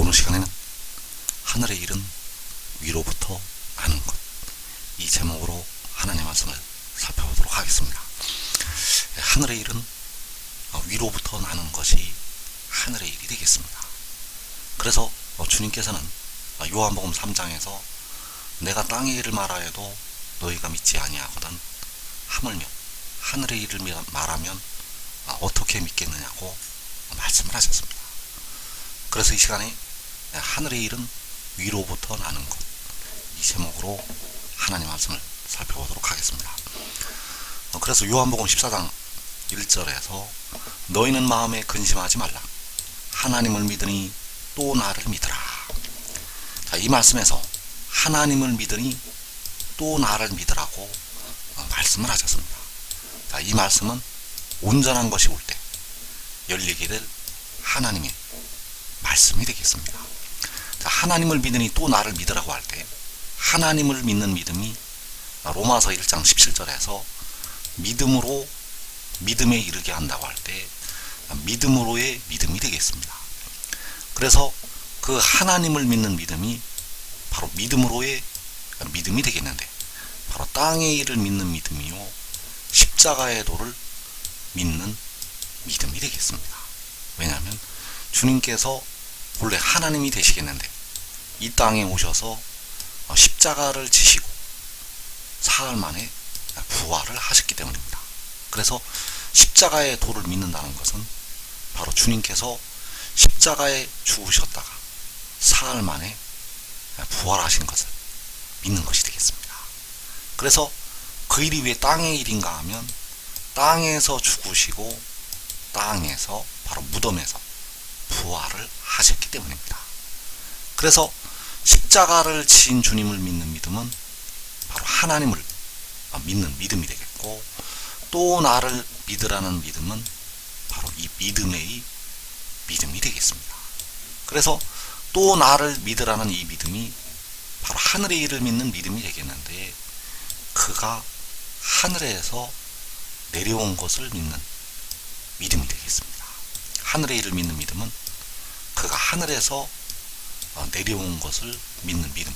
오늘 시간에는 하늘의 일은 위로부터 나는 것, 이 제목으로 하나님의 말씀을 살펴보도록 하겠습니다. 하늘의 일은 위로부터 나는 것이 하늘의 일이 되겠습니다. 그래서 주님께서는 요한복음 3장에서 내가 땅의 일을 말하여도 너희가 믿지 아니하거든 하물며 하늘의 일을 말하면 어떻게 믿겠느냐고 말씀을 하셨습니다. 그래서 이 시간에 하늘의 일은 위로부터 나는 것, 이 제목으로 하나님 말씀을 살펴보도록 하겠습니다. 그래서 요한복음 14장 1절에서 너희는 마음에 근심하지 말라 하나님을 믿으니 또 나를 믿으라. 자, 이 말씀에서 하나님을 믿으니 또 나를 믿으라고 말씀을 하셨습니다. 자, 이 말씀은 온전한 것이 올 때 열리게 될 하나님의 말씀이 되겠습니다. 자, 하나님을 믿으니 또 나를 믿으라고 할 때 하나님을 믿는 믿음이 로마서 1장 17절에서 믿음으로 믿음에 이르게 한다고 할 때 믿음으로의 믿음이 되겠습니다. 그래서 그 하나님을 믿는 믿음이 바로 믿음으로의 믿음이 되겠는데, 바로 땅의 일을 믿는 믿음이요 십자가의 도를 믿는 믿음이 되겠습니다. 왜냐하면 주님께서 본래 하나님이 되시겠는데 이 땅에 오셔서 십자가를 지시고 사흘 만에 부활을 하셨기 때문입니다. 그래서 십자가의 도를 믿는다는 것은 바로 주님께서 십자가에 죽으셨다가 사흘 만에 부활하신 것을 믿는 것이 되겠습니다. 그래서 그 일이 왜 땅의 일인가 하면 땅에서 죽으시고 땅에서 바로 무덤에서 부활을 하셨기 때문입니다. 그래서 십자가를 지신 주님을 믿는 믿음은 바로 하나님을 믿는 믿음이 되겠고, 또 나를 믿으라는 믿음은 바로 이 믿음의 믿음이 되겠습니다. 그래서 또 나를 믿으라는 이 믿음이 바로 하늘의 일을 믿는 믿음이 되겠는데, 그가 하늘에서 내려온 것을 믿는 믿음이 되겠습니다. 하늘의 일을 믿는 믿음은 그가 하늘에서 내려온 것을 믿는 믿음.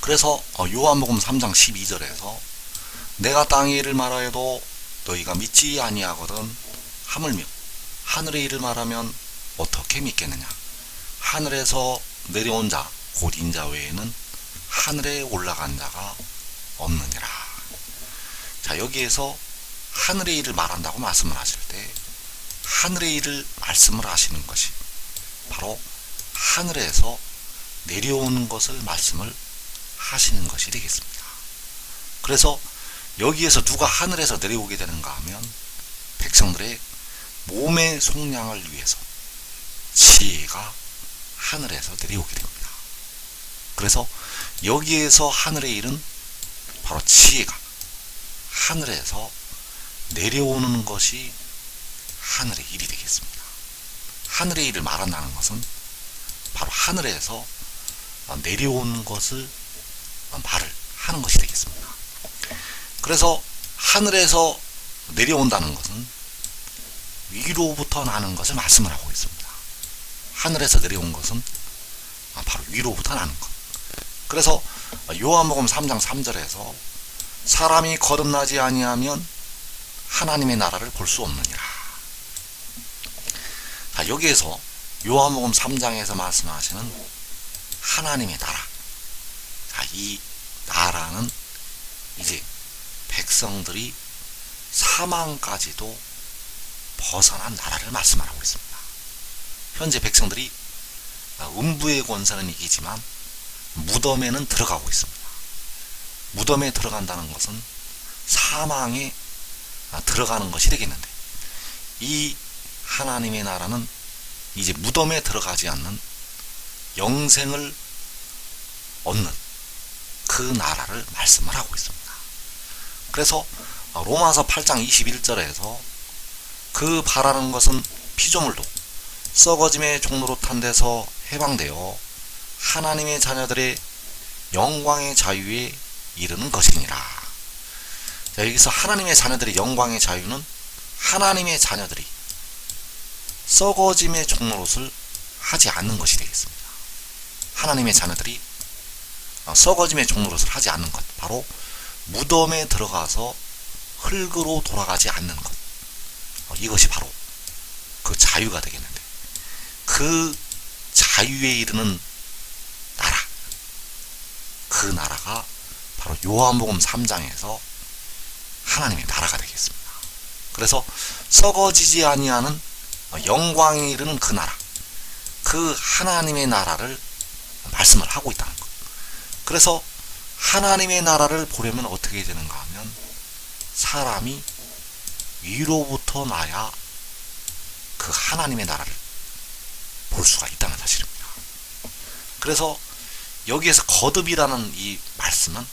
그래서 요한복음 3장 12절에서 내가 땅의 일을 말하여도 너희가 믿지 아니하거든 하물며 하늘의 일을 말하면 어떻게 믿겠느냐. 하늘에서 내려온 자 곧 인자 외에는 하늘에 올라간 자가 없느니라. 자, 여기에서 하늘의 일을 말한다고 말씀을 하실 때 하늘의 일을 말씀을 하시는 것이 바로 하늘에서 내려오는 것을 말씀을 하시는 것이 되겠습니다. 그래서 여기에서 누가 하늘에서 내려오게 되는가 하면 백성들의 몸의 속량을 위해서 지혜가 하늘에서 내려오게 됩니다. 그래서 여기에서 하늘의 일은 바로 지혜가 하늘에서 내려오는 것이 하늘의 일이 되겠습니다. 하늘의 일을 말한다는 것은 바로 하늘에서 내려오는 것을 말을 하는 것이 되겠습니다. 그래서 하늘에서 내려온다는 것은 위로부터 나는 것을 말씀을 하고 있습니다. 하늘에서 내려온 것은 바로 위로부터 나는 것. 그래서 요한복음 3장 3절에서 사람이 거듭나지 아니하면 하나님의 나라를 볼 수 없느니라. 자, 여기에서 요한복음 3장에서 말씀하시는 하나님의 나라, 자, 이 나라는 이제 백성들이 사망까지도 벗어난 나라를 말씀하고 있습니다. 현재 백성들이 음부의 권세는 이기지만 무덤에는 들어가고 있습니다. 무덤에 들어간다는 것은 사망에 들어가는 것이 되겠는데, 이 하나님의 나라는 이제 무덤에 들어가지 않는 영생을 얻는 그 나라를 말씀을 하고 있습니다. 그래서 로마서 8장 21절에서 그 바라는 것은 피조물도 썩어짐의 종로로 탄 데서 해방되어 하나님의 자녀들의 영광의 자유에 이르는 것이니라. 자, 여기서 하나님의 자녀들의 영광의 자유는 하나님의 자녀들이 썩어짐의 종로릇을 하지 않는 것이 되겠습니다. 하나님의 자녀들이 썩어짐의 종노릇을 하지 않는 것, 바로 무덤에 들어가서 흙으로 돌아가지 않는 것, 이것이 바로 그 자유가 되겠는데, 그 자유에 이르는 나라, 그 나라가 바로 요한복음 3장에서 하나님의 나라가 되겠습니다. 그래서 썩어지지 아니하는 영광에 이르는 그 나라, 그 하나님의 나라를 말씀을 하고 있다는 것. 그래서 하나님의 나라를 보려면 어떻게 되는가 하면 사람이 위로부터 나야 그 하나님의 나라를 볼 수가 있다는 사실입니다. 그래서 여기에서 거듭이라는 이 말씀은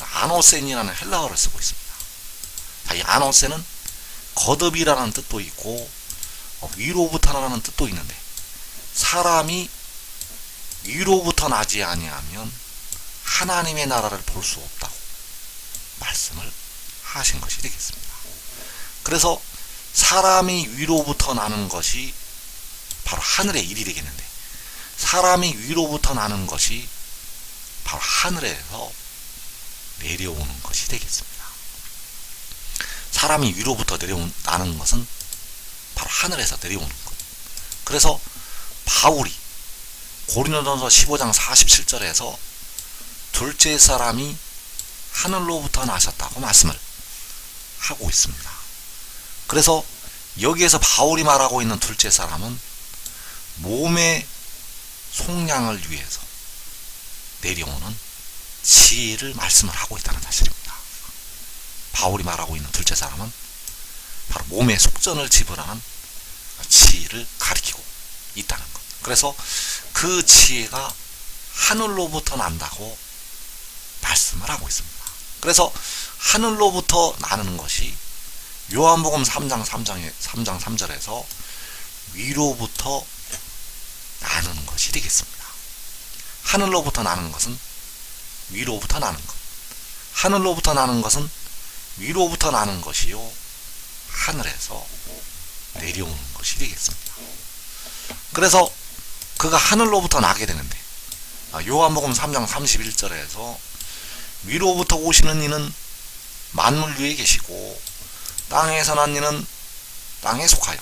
아노센이라는 헬라어를 쓰고 있습니다. 이 아노센은 거듭이라는 뜻도 있고 위로부터라는 뜻도 있는데, 사람이 위로부터 나지 아니하면 하나님의 나라를 볼 수 없다고 말씀을 하신 것이 되겠습니다. 그래서 사람이 위로부터 나는 것이 바로 하늘의 일이 되겠는데, 사람이 위로부터 나는 것이 바로 하늘에서 내려오는 것이 되겠습니다. 사람이 위로부터 나는 것은 바로 하늘에서 내려오는 것. 그래서 바울이 고린도전서 15장 47절에서 둘째 사람이 하늘로부터 나셨다고 말씀을 하고 있습니다. 그래서 여기에서 바울이 말하고 있는 둘째 사람은 몸의 속량을 위해서 내려오는 지혜를 말씀을 하고 있다는 사실입니다. 바울이 말하고 있는 둘째 사람은 바로 몸의 속전을 지불하는 지혜를 가리키고 있다는 것. 그래서 그 지혜가 하늘로부터 난다고 말씀을 하고 있습니다. 그래서 하늘로부터 나는 것이 요한복음 3장 3절에서 위로부터 나는 것이 되겠습니다. 하늘로부터 나는 것은 위로부터 나는 것, 하늘로부터 나는 것은 위로부터 나는 것이요 하늘에서 내려오는 것이 되겠습니다. 그래서 그가 하늘로부터 나게 되는데, 요한복음 3장 31절에서 위로부터 오시는 이는 만물 위에 계시고 땅에서 난 이는 땅에 속하여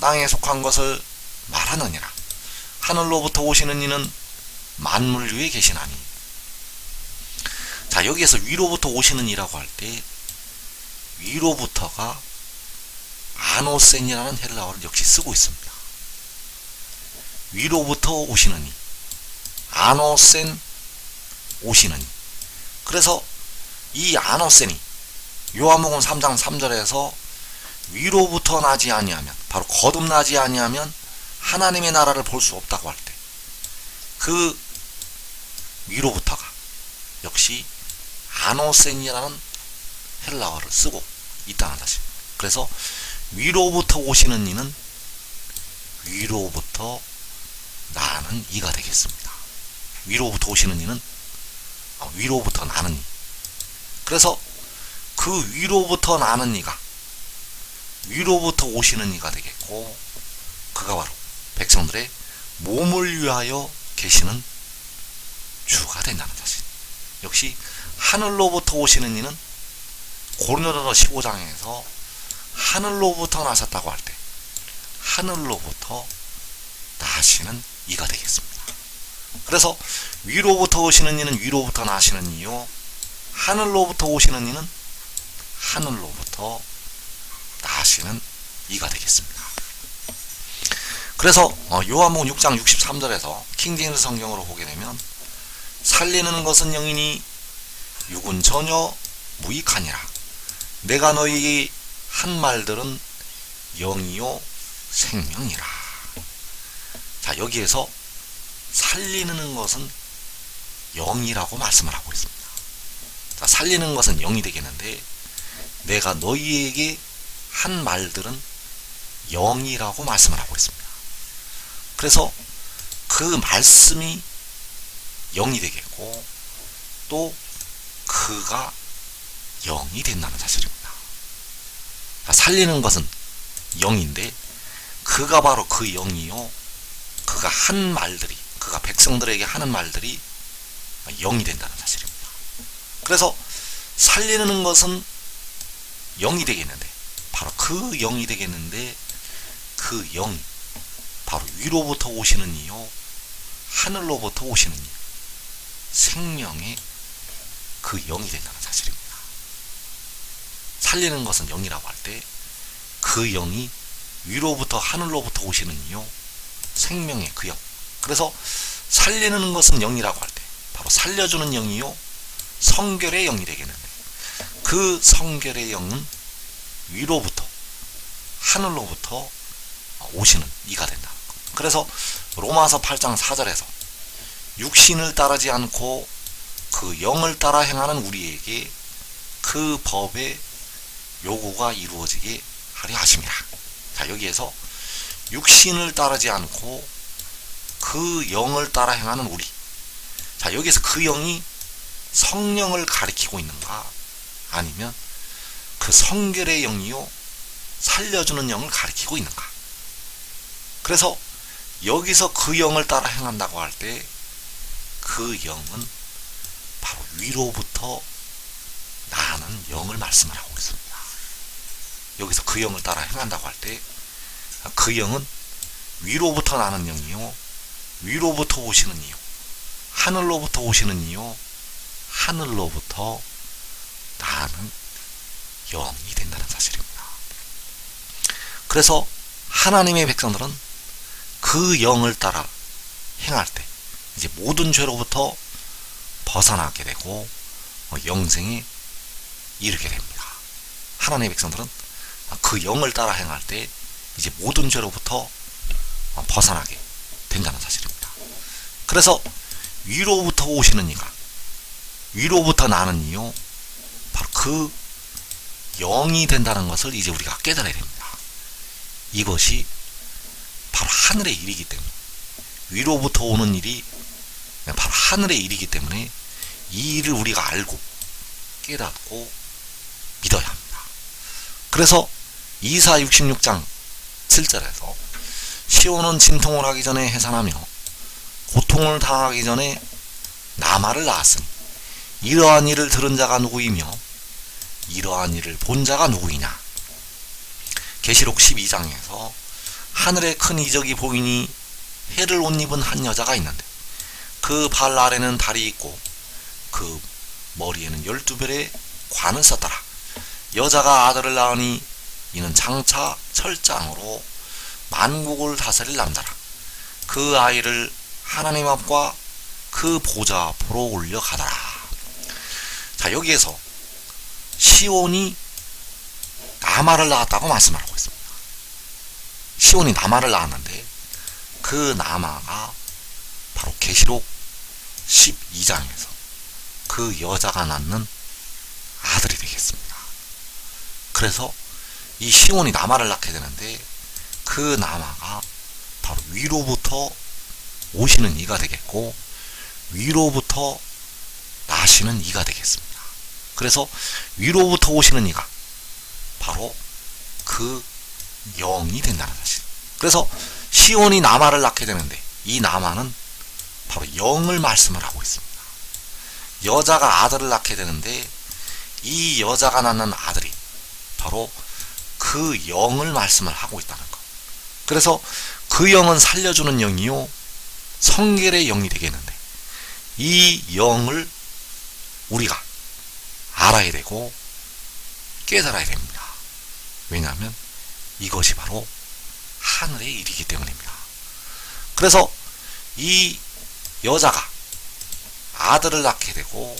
땅에 속한 것을 말하느니라. 하늘로부터 오시는 이는 만물 위에 계시나니. 자, 여기에서 위로부터 오시는 이라고 할 때 위로부터가 아노센이라는 헬라어를 역시 쓰고 있습니다. 위로부터 오시는 이, 아노센 오시는 이. 그래서 이 아노센이 요한복음 3장 3절에서 위로부터 나지 아니하면, 바로 거듭나지 아니하면 하나님의 나라를 볼 수 없다고 할 때, 그 위로부터가 역시 아노센이라는 헬라어를 쓰고 있다는 사실. 그래서 위로부터 오시는 이는 위로부터 나는 이가 되겠습니다. 위로부터 오시는 이는 위로부터 나는 이. 그래서 그 위로부터 나는 이가 위로부터 오시는 이가 되겠고, 그가 바로 백성들의 몸을 위하여 계시는 주가 된다는 사실. 역시 하늘로부터 오시는 이는 고린도전서 15장에서 하늘로부터 나셨다고 할 때 하늘로부터 나시는 이가 되겠습니다. 그래서 위로부터 오시는 이는 위로부터 나시는 이요 하늘로부터 오시는 이는 하늘로부터 나시는 이가 되겠습니다. 그래서 요한복음 6장 63절에서 킹제임스 성경으로 보게 되면 살리는 것은 영이니 육은 전혀 무익하니라. 내가 너희에게 한 말들은 영이요 생명이라. 자, 여기에서 살리는 것은 영이라고 말씀을 하고 있습니다. 자, 살리는 것은 영이 되겠는데, 내가 너희에게 한 말들은 영이라고 말씀을 하고 있습니다. 그래서 그 말씀이 영이 되겠고, 또 그가 영이 된다는 사실입니다. 살리는 것은 영인데 그가 바로 그 영이요 그가 한 말들이, 그가 백성들에게 하는 말들이 영이 된다는 사실입니다. 그래서 살리는 것은 영이 되겠는데, 바로 그 영이 되겠는데, 그 영이 바로 위로부터 오시는 이요 하늘로부터 오시는 이, 생명의 그 영이 된다는 사실입니다. 살리는 것은 영이라고 할 때 그 영이 위로부터 하늘로부터 오시는 이요 생명의 그 영. 그래서 살리는 것은 영이라고 할 때 바로 살려주는 영이요 성결의 영이 되겠는데, 그 성결의 영은 위로부터 하늘로부터 오시는 이가 된다. 그래서 로마서 8장 4절에서 육신을 따르지 않고 그 영을 따라 행하는 우리에게 그 법의 요구가 이루어지게 하려 하심이라. 자, 여기에서 육신을 따르지 않고 그 영을 따라 행하는 우리. 자, 여기에서 그 영이 성령을 가리키고 있는가, 아니면 그 성결의 영이요 살려주는 영을 가리키고 있는가. 그래서 여기서 그 영을 따라 행한다고 할 때 그 영은 바로 위로부터 나는 영을 말씀을 하고 있습니다. 여기서 그 영을 따라 행한다고 할 때 그 영은 위로부터 나는 영이요 위로부터 오시는 이요 하늘로부터 오시는 이요 하늘로부터 나는 영이 된다는 사실입니다. 그래서 하나님의 백성들은 그 영을 따라 행할 때 이제 모든 죄로부터 벗어나게 되고 영생에 이르게 됩니다. 하나님의 백성들은 그 영을 따라 행할 때 이제 모든 죄로부터 벗어나게 된다는 사실입니다. 그래서 위로부터 오시는 이가, 위로부터 나는 이요 바로 그 영이 된다는 것을 이제 우리가 깨달아야 됩니다. 이것이 바로 하늘의 일이기 때문에, 위로부터 오는 일이 바로 하늘의 일이기 때문에 이 일을 우리가 알고 깨닫고 믿어야 합니다. 그래서 이사 66장 7절에서 시온은 진통을 하기 전에 해산하며 고통을 당하기 전에 나말을 낳았으니 이러한 일을 들은 자가 누구이며 이러한 일을 본 자가 누구이냐. 계시록 12장에서 하늘에 큰 이적이 보이니 해를 옷 입은 한 여자가 있는데 그 발 아래는 달이 있고 그 머리에는 12별의 관을 썼더라. 여자가 아들을 낳으니 이는 장차 철장으로 만국을 다스릴 남자라. 그 아이를 하나님 앞과 그 보좌 앞으로 올려가더라. 자, 여기에서 시온이 나말을 낳았다고 말씀을 하고 있습니다. 시온이 나말을 낳았는데 그 나마가 바로 계시록 12장에서 그 여자가 낳는 아들이 되겠습니다. 그래서 이 시온이 나말을 낳게 되는데 그 나마가 바로 위로부터 오시는 이가 되겠고 위로부터 나시는 이가 되겠습니다. 그래서 위로부터 오시는 이가 바로 그 영이 된다는 사실. 그래서 시온이 나말을 낳게 되는데 이 나말은 바로 영을 말씀을 하고 있습니다. 여자가 아들을 낳게 되는데 이 여자가 낳는 아들이 바로 그 영을 말씀을 하고 있다는 것. 그래서 그 영은 살려주는 영이요 성결의 영이 되겠는데 이 영을 우리가 알아야 되고 깨달아야 됩니다. 왜냐하면 이것이 바로 하늘의 일이기 때문입니다. 그래서 이 여자가 아들을 낳게 되고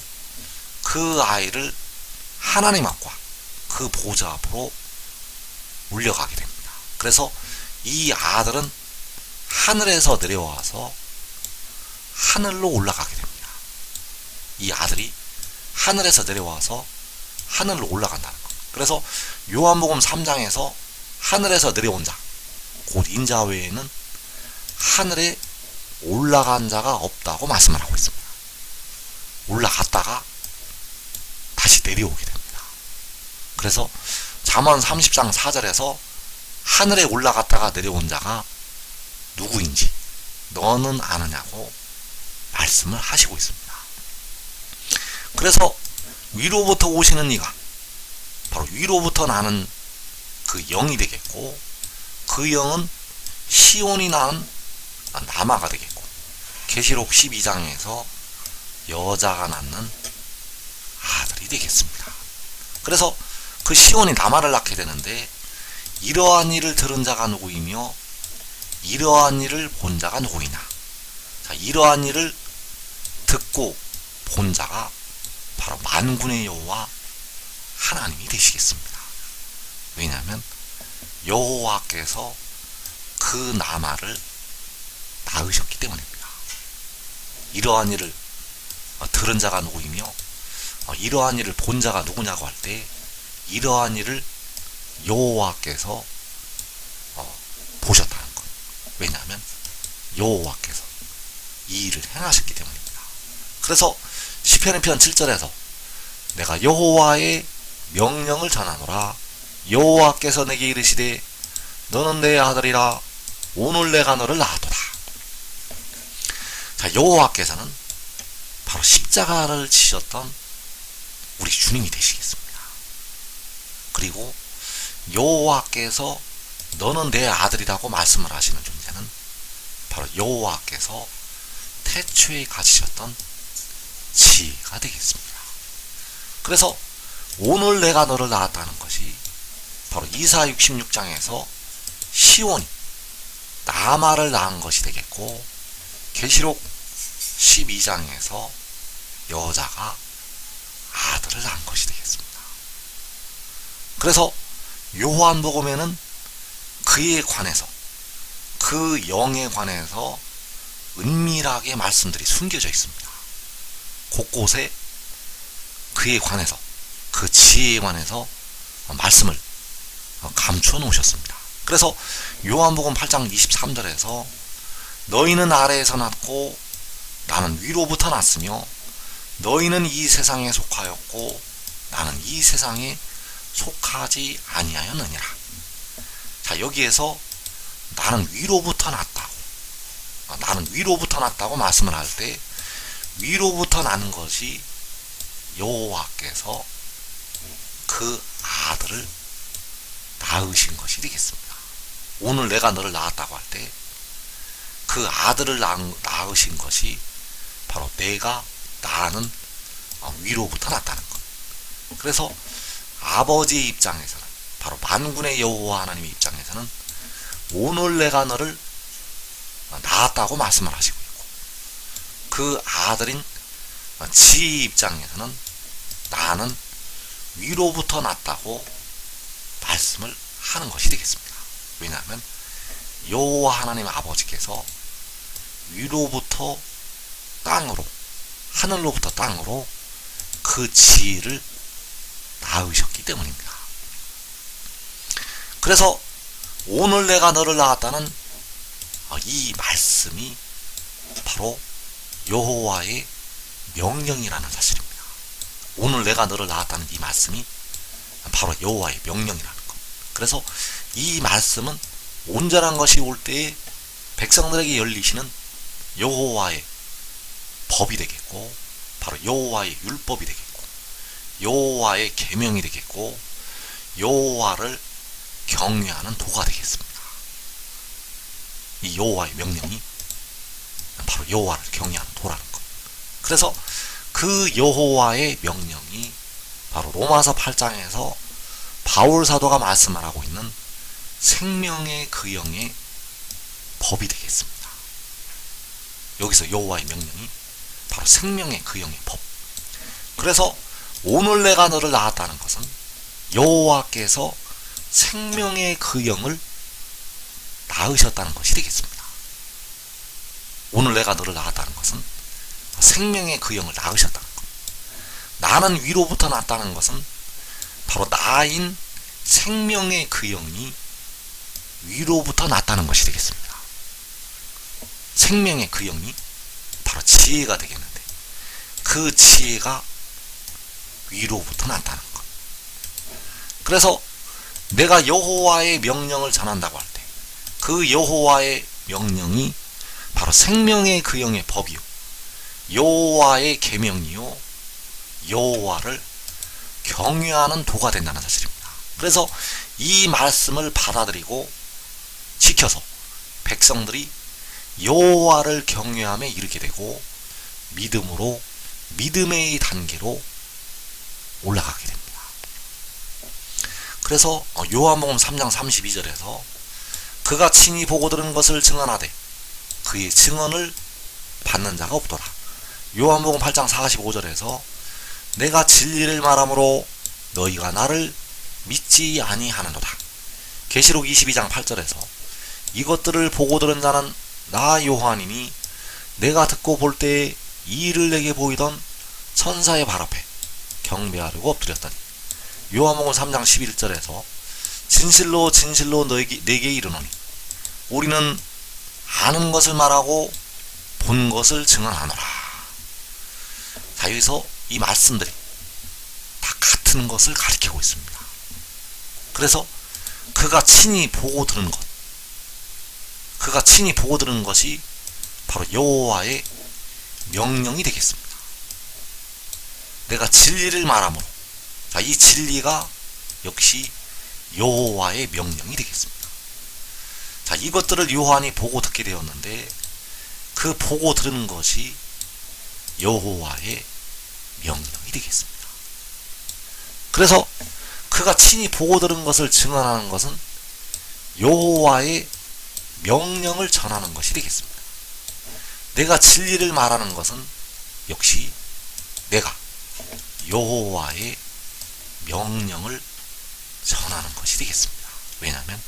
그 아이를 하나님 앞과 그 보좌 앞으로 올려가게 됩니다. 그래서 이 아들은 하늘에서 내려와서 하늘로 올라가게 됩니다. 이 아들이 하늘에서 내려와서 하늘로 올라간다는 것. 그래서 요한복음 3장에서 하늘에서 내려온 자, 곧 인자 외에는 하늘에 올라간 자가 없다고 말씀을 하고 있습니다. 올라갔다가 다시 내려오게 됩니다. 그래서 잠언 30장 4절에서 하늘에 올라갔다가 내려온 자가 누구인지 너는 아느냐고 말씀을 하시고 있습니다. 그래서 위로부터 오시는 이가 바로 위로부터 나는 그 영이 되겠고, 그 영은 시온이 낳은 남아가 되겠고, 계시록 12장에서 여자가 낳는 아들이 되겠습니다. 그래서 그 시온이 남아를 낳게 되는데, 이러한 일을 들은 자가 누구이며 이러한 일을 본 자가 누구이냐. 자, 이러한 일을 듣고 본 자가 바로 만군의 여호와 하나님이 되시겠습니다. 왜냐하면 여호와께서 그 남아를 낳으셨기 때문입니다. 이러한 일을 들은 자가 누구이며 이러한 일을 본 자가 누구냐고 할 때, 이러한 일을 여호와께서 보셨다는 것. 왜냐하면 여호와께서 이 일을 행하셨기 때문입니다. 그래서 시편 2편 7절에서 내가 여호와의 명령을 전하노라. 여호와께서 내게 이르시되 너는 내 아들이라. 오늘 내가 너를 낳았도다. 자, 여호와께서는 바로 십자가를 지셨던 우리 주님이 되시겠습니다. 그리고 여호와께서 너는 내 아들이라고 말씀을 하시는 존재는 바로 여호와께서 태초에 가지셨던 지혜가 되겠습니다. 그래서 오늘 내가 너를 낳았다는 것이 바로 이사 66장에서 시온이 나마를 낳은 것이 되겠고, 계시록 12장에서 여자가 아들을 낳은 것이 되겠습니다. 그래서 요한복음에는 그에 관해서, 그 영에 관해서 은밀하게 말씀들이 숨겨져 있습니다. 곳곳에 그에 관해서, 그 지혜에 관해서 말씀을 감춰 놓으셨습니다. 그래서 요한복음 8장 23절에서 너희는 아래에서 났고 나는 위로부터 났으며 너희는 이 세상에 속하였고 나는 이 세상에 속하지 아니하였느니라. 자, 여기에서 나는 위로부터 났다고 말씀을 할 때, 위로부터 난 것이 여호와께서 그 아들을 낳으신 것이 되겠습니다. 오늘 내가 너를 낳았다고 할 때 그 아들을 낳으신 것이 바로 내가 낳는 위로부터 났다는 것. 그래서 아버지의 입장에서는, 바로 만군의 여호와 하나님의 입장에서는 오늘 내가 너를 낳았다고 말씀을 하시고 있고, 그 아들인 지의 입장에서는 나는 위로부터 났다고 말씀을 하는 것이 되겠습니다. 왜냐하면 여호와 하나님 아버지께서 위로부터 땅으로, 하늘로부터 땅으로 그 지혜를 낳으셨기 때문입니다. 그래서 오늘 내가 너를 낳았다는 이 말씀이 바로 여호와의 명령이라는 사실입니다. 오늘 내가 너를 낳았다는 이 말씀이 바로 여호와의 명령이라는 것. 그래서 이 말씀은 온전한 것이 올 때에 백성들에게 열리시는 여호와의 법이 되겠고, 바로 여호와의 율법이 되겠고, 여호와의 계명이 되겠고, 여호와를 경외하는 도가 되겠습니다. 이 여호와의 명령이 바로 여호와를 경외하는 도라는 것. 그래서 그 여호와의 명령이 바로 로마서 8장에서 바울 사도가 말씀을 하고 있는 생명의 그 영의 법이 되겠습니다. 여기서 여호와의 명령이 바로 생명의 그 영의 법. 그래서 오늘 내가 너를 낳았다는 것은 여호와께서 생명의 그 영을 낳으셨다는 것이 되겠습니다. 오늘 내가 너를 낳았다는 것은 생명의 그 영을 낳으셨다는 것. 나는 위로부터 났다는 것은 바로 나인 생명의 그 영이 위로부터 났다는 것이 되겠습니다. 생명의 그 영이 바로 지혜가 되겠는데, 그 지혜가 위로부터 났다는 것. 그래서 내가 여호와의 명령을 전한다고 할 때, 그 여호와의 명령이 바로 바로 생명의 그 영의 법이요 여호와의 계명이요 여호와를 경외하는 도가 된다는 사실입니다. 그래서 이 말씀을 받아들이고 지켜서 백성들이 여호와를 경외함에 이르게 되고 믿음으로 믿음의 단계로 올라가게 됩니다. 그래서 요한복음 3장 32절에서 그가 친히 보고 들은 것을 증언하되 그의 증언을 받는 자가 없더라. 요한복음 8장 45절에서 내가 진리를 말함으로 너희가 나를 믿지 아니하는도다. 계시록 22장 8절에서 이것들을 보고 들은 자는 나 요한이니 내가 듣고 볼 때에 이 일을 내게 보이던 천사의 발 앞에 경배하려고 엎드렸더니 요한복음 3장 11절에서 진실로 진실로 내게 이르노니 우리는 아는 것을 말하고 본 것을 증언하노라. 자, 여기서 이 말씀들이 다 같은 것을 가리키고 있습니다. 그래서 그가 친히 보고 들은 것, 그가 친히 보고 들은 것이 바로 여호와의 명령이 되겠습니다. 내가 진리를 말함으로, 자, 이 진리가 역시 여호와의 명령이 되겠습니다. 자, 이것들을 요한이 보고 듣게 되었는데 그 보고 들은 것이 여호와의 명령이 되겠습니다. 그래서 그가 친히 보고 들은 것을 증언하는 것은 여호와의 명령을 전하는 것이 되겠습니다. 내가 진리를 말하는 것은 역시 내가 여호와의 명령을 전하는 것이 되겠습니다. 왜냐하면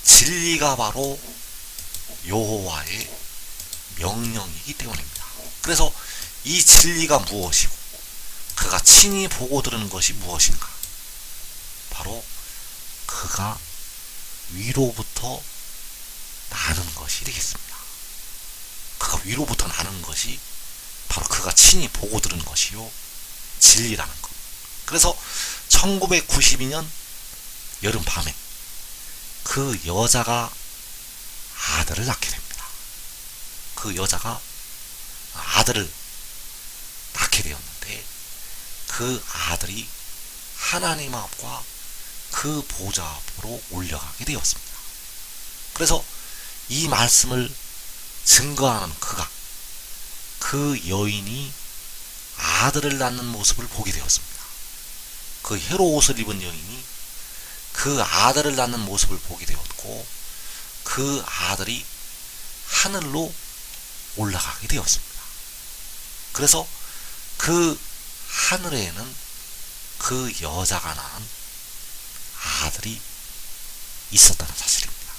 진리가 바로 여호와의 명령이기 때문입니다. 그래서 이 진리가 무엇이고 그가 친히 보고 들은 것이 무엇인가? 바로 그가 위로부터 나는 것이 되겠습니다. 그가 위로부터 나는 것이 바로 그가 친히 보고 들은 것이요 진리라는 것. 그래서 1992년 여름밤에 그 여자가 아들을 낳게 됩니다. 그 여자가 아들을 낳게 되었는데 그 아들이 하나님 앞과 그 보좌 앞으로 올려가게 되었습니다. 그래서 이 말씀을 증거하는 그가, 그 여인이 아들을 낳는 모습을 보게 되었습니다. 그 혜로 옷을 입은 여인이 그 아들을 낳는 모습을 보게 되었고 그 아들이 하늘로 올라가게 되었습니다. 그래서 그 하늘에는 그 여자가 낳은 아들이 있었다는 사실입니다.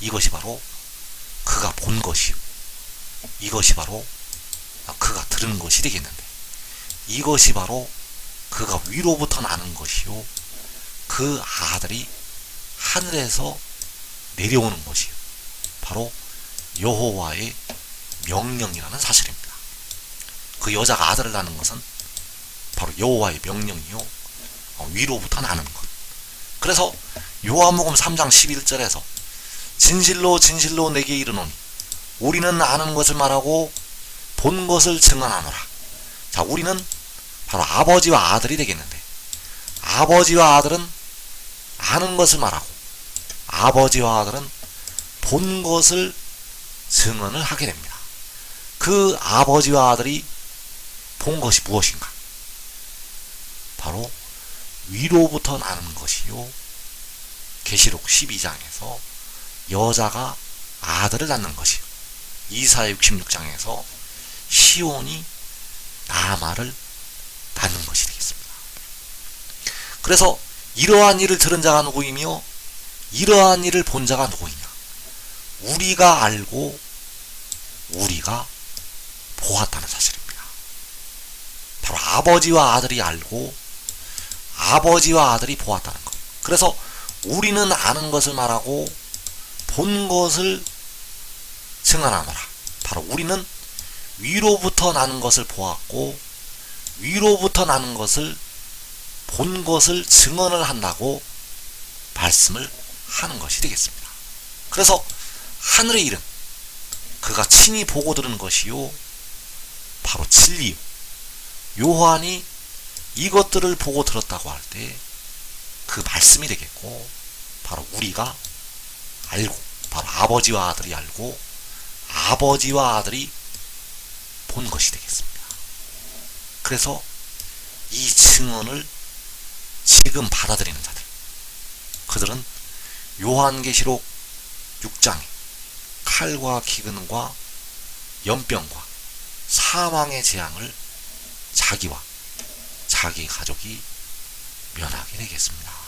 이것이 바로 그가 본 것이요, 이것이 바로 그가 들은 것이 되겠는데, 이것이 바로 그가 위로부터 나는 것이요 그 아들이 하늘에서 내려오는 것이요 바로 여호와의 명령이라는 사실입니다. 그 여자가 아들을 낳는 것은 바로 여호와의 명령이요 위로부터 나는 것. 그래서 요한복음 3장 11절에서 진실로 진실로 내게 이르노니 우리는 아는 것을 말하고 본 것을 증언하노라. 자, 우리는 바로 아버지와 아들이 되겠는데, 아버지와 아들은 아는 것을 말하고 아버지와 아들은 본 것을 증언을 하게 됩니다. 그 아버지와 아들이 본 것이 무엇인가? 바로 위로부터 나는 것이요 계시록 12장에서 여자가 아들을 낳는 것이요 이사야 66장에서 시온이 나마를 낳는 것이 되겠습니다. 그래서 이러한 일을 들은 자가 누구이며 이러한 일을 본 자가 누구이냐? 우리가 알고 우리가 보았다는 사실입니다. 바로 아버지와 아들이 알고 아버지와 아들이 보았다는 것. 그래서 우리는 아는 것을 말하고 본 것을 증언하노라. 바로 우리는 위로부터 나는 것을 보았고 위로부터 나는 것을 본 것을 증언을 한다고 말씀을 하는 것이 되겠습니다. 그래서 하늘의 이름, 그가 친히 보고 들은 것이요 바로 진리요. 요한이 이것들을 보고 들었다고 할 때 그 말씀이 되겠고, 바로 우리가 알고, 바로 아버지와 아들이 알고 아버지와 아들이 본 것이 되겠습니다. 그래서 이 증언을 지금 받아들이는 자들, 그들은 요한계시록 6장에 칼과 기근과 연병과 사망의 재앙을 자기와 자기 가족이 면하게 되겠습니다.